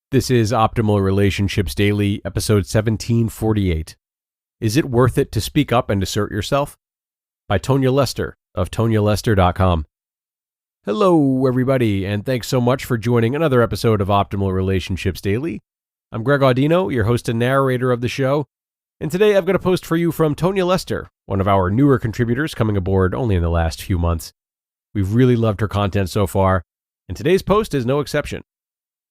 This is Optimal Relationships Daily, episode 1748. Is it worth it to speak up and assert yourself? By Tonya Lester of TonyaLester.com. Hello, everybody, and thanks so much for joining another episode of Optimal Relationships Daily. I'm Greg Audino, your host and narrator of the show, and today I've got a post for you from Tonya Lester, one of our newer contributors coming aboard only in the last few months. We've really loved her content so far, and today's post is no exception.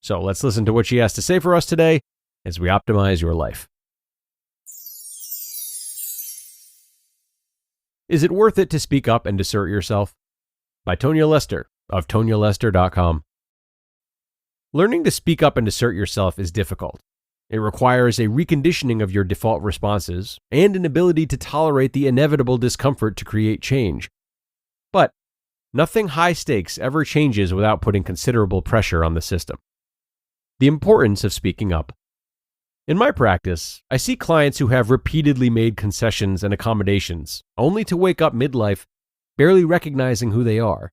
So let's listen to what she has to say for us today as we optimize your life. Is it worth it to speak up and assert yourself? By Tonya Lester of TonyaLester.com. Learning to speak up and assert yourself is difficult. It requires a reconditioning of your default responses and an ability to tolerate the inevitable discomfort to create change. But nothing high stakes ever changes without putting considerable pressure on the system. The importance of speaking up. In my practice, I see clients who have repeatedly made concessions and accommodations, only to wake up midlife barely recognizing who they are.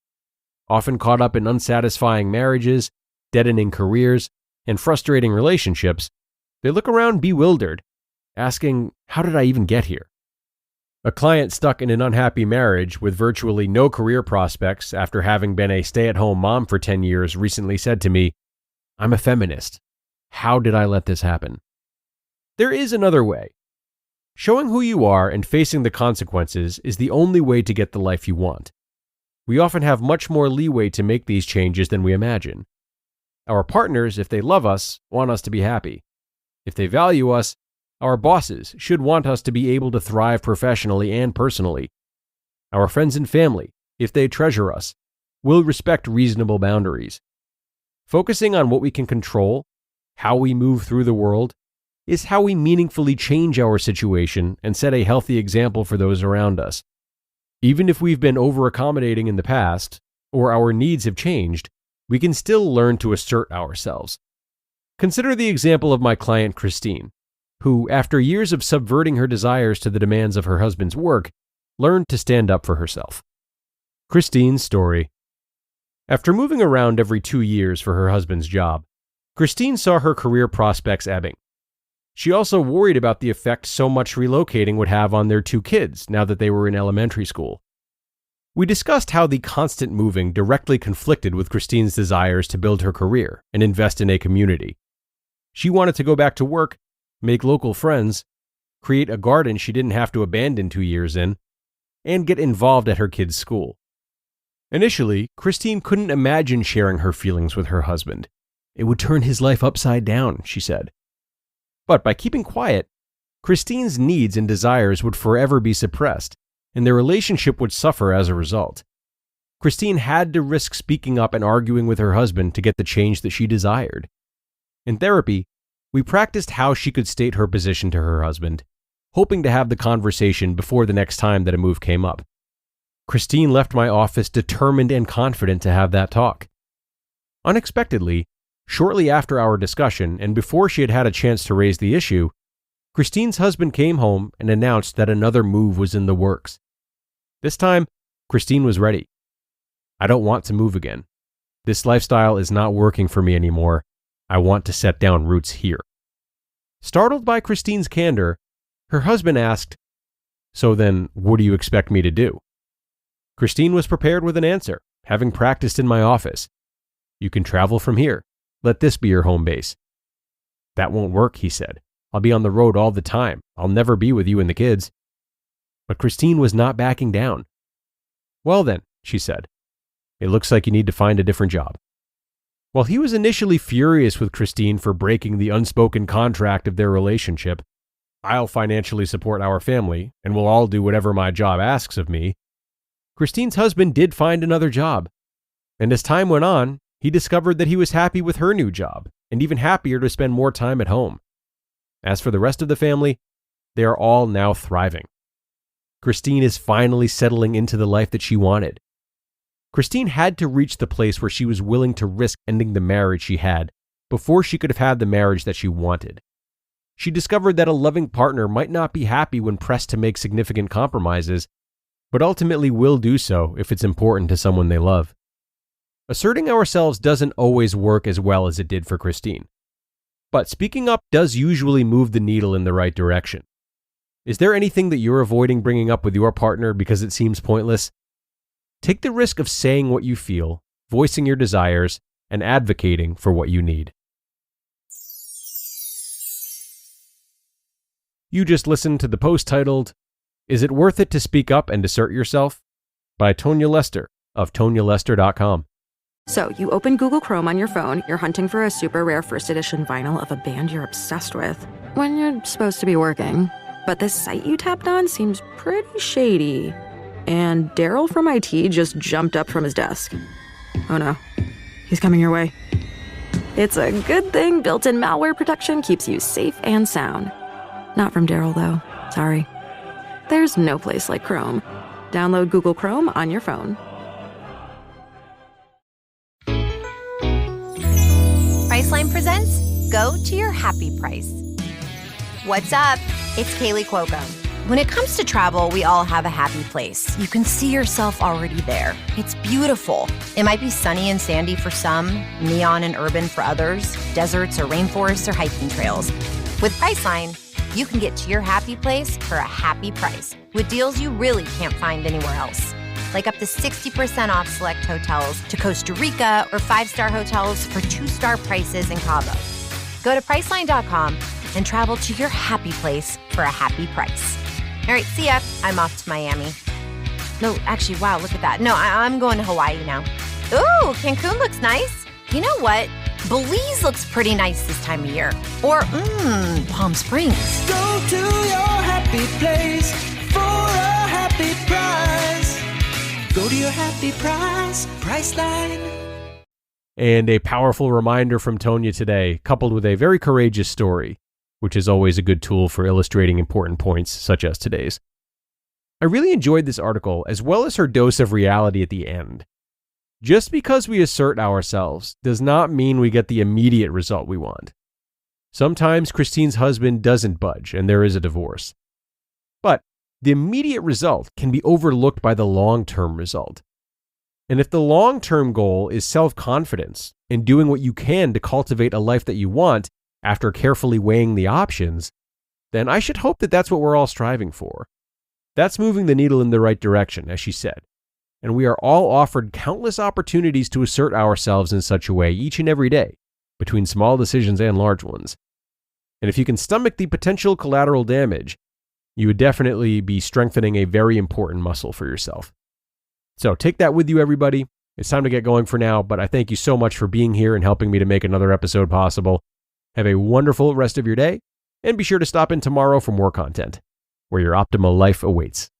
Often caught up in unsatisfying marriages, deadening careers, and frustrating relationships, they look around bewildered, asking, "How did I even get here?" A client stuck in an unhappy marriage with virtually no career prospects after having been a stay-at-home mom for 10 years recently said to me, "I'm a feminist. How did I let this happen?" There is another way. Showing who you are and facing the consequences is the only way to get the life you want. We often have much more leeway to make these changes than we imagine. Our partners, if they love us, want us to be happy. If they value us, our bosses should want us to be able to thrive professionally and personally. Our friends and family, if they treasure us, will respect reasonable boundaries. Focusing on what we can control, how we move through the world, is how we meaningfully change our situation and set a healthy example for those around us. Even if we've been over-accommodating in the past, or our needs have changed, we can still learn to assert ourselves. Consider the example of my client Christine, who, after years of subverting her desires to the demands of her husband's work, learned to stand up for herself. Christine's story. After moving around every 2 years for her husband's job, Christine saw her career prospects ebbing. She also worried about the effect so much relocating would have on their 2 kids now that they were in elementary school. We discussed how the constant moving directly conflicted with Christine's desires to build her career and invest in a community. She wanted to go back to work, make local friends, create a garden she didn't have to abandon 2 years in, and get involved at her kids' school. Initially, Christine couldn't imagine sharing her feelings with her husband. It would turn his life upside down, she said. But by keeping quiet, Christine's needs and desires would forever be suppressed, and their relationship would suffer as a result. Christine had to risk speaking up and arguing with her husband to get the change that she desired. In therapy, we practiced how she could state her position to her husband, hoping to have the conversation before the next time that a move came up. Christine left my office determined and confident to have that talk. Unexpectedly, shortly after our discussion and before she had had a chance to raise the issue, Christine's husband came home and announced that another move was in the works. This time, Christine was ready. "I don't want to move again. This lifestyle is not working for me anymore. I want to set down roots here." Startled by Christine's candor, her husband asked, "So then, what do you expect me to do?" Christine was prepared with an answer, having practiced in my office. "You can travel from here. Let this be your home base." "That won't work," he said. "I'll be on the road all the time. I'll never be with you and the kids." But Christine was not backing down. "Well then," she said, "it looks like you need to find a different job." While he was initially furious with Christine for breaking the unspoken contract of their relationship, "I'll financially support our family, and we'll all do whatever my job asks of me," Christine's husband did find another job. And as time went on, he discovered that he was happy with her new job, and even happier to spend more time at home. As for the rest of the family, they are all now thriving. Christine is finally settling into the life that she wanted. Christine had to reach the place where she was willing to risk ending the marriage she had before she could have had the marriage that she wanted. She discovered that a loving partner might not be happy when pressed to make significant compromises, but ultimately will do so if it's important to someone they love. Asserting ourselves doesn't always work as well as it did for Christine. But speaking up does usually move the needle in the right direction. Is there anything that you're avoiding bringing up with your partner because it seems pointless? Take the risk of saying what you feel, voicing your desires, and advocating for what you need. You just listened to the post titled, "Is It Worth It to Speak Up and Assert Yourself?" by Tonya Lester of TonyaLester.com. So, you open Google Chrome on your phone, you're hunting for a super rare first edition vinyl of a band you're obsessed with, when you're supposed to be working. But this site you tapped on seems pretty shady. And Daryl from IT just jumped up from his desk. Oh no, he's coming your way. It's a good thing built-in malware protection keeps you safe and sound. Not from Daryl, though. Sorry. There's no place like Chrome. Download Google Chrome on your phone. Priceline presents Go to Your Happy Price. What's up? It's Kaylee Cuoco. When it comes to travel, we all have a happy place. You can see yourself already there. It's beautiful. It might be sunny and sandy for some, neon and urban for others, deserts or rainforests or hiking trails. With Priceline, you can get to your happy place for a happy price with deals you really can't find anywhere else. Like up to 60% off select hotels to Costa Rica or 5-star hotels for 2-star prices in Cabo. Go to Priceline.com and travel to your happy place for a happy price. All right, see ya. I'm off to Miami. No, actually, wow, look at that. No, I'm going to Hawaii now. Ooh, Cancun looks nice. You know what? Belize looks pretty nice this time of year. Or, Palm Springs. Go to your happy place for a happy price. Go to your happy price, Priceline. And a powerful reminder from Tonya today, coupled with a very courageous story, which is always a good tool for illustrating important points such as today's. I really enjoyed this article, as well as her dose of reality at the end. Just because we assert ourselves does not mean we get the immediate result we want. Sometimes Christine's husband doesn't budge and there is a divorce. But the immediate result can be overlooked by the long-term result. And if the long-term goal is self-confidence and doing what you can to cultivate a life that you want after carefully weighing the options, then I should hope that that's what we're all striving for. That's moving the needle in the right direction, as she said. And we are all offered countless opportunities to assert ourselves in such a way each and every day, between small decisions and large ones. And if you can stomach the potential collateral damage, you would definitely be strengthening a very important muscle for yourself. So take that with you, everybody. It's time to get going for now, but I thank you so much for being here and helping me to make another episode possible. Have a wonderful rest of your day, and be sure to stop in tomorrow for more content, where your optimal life awaits.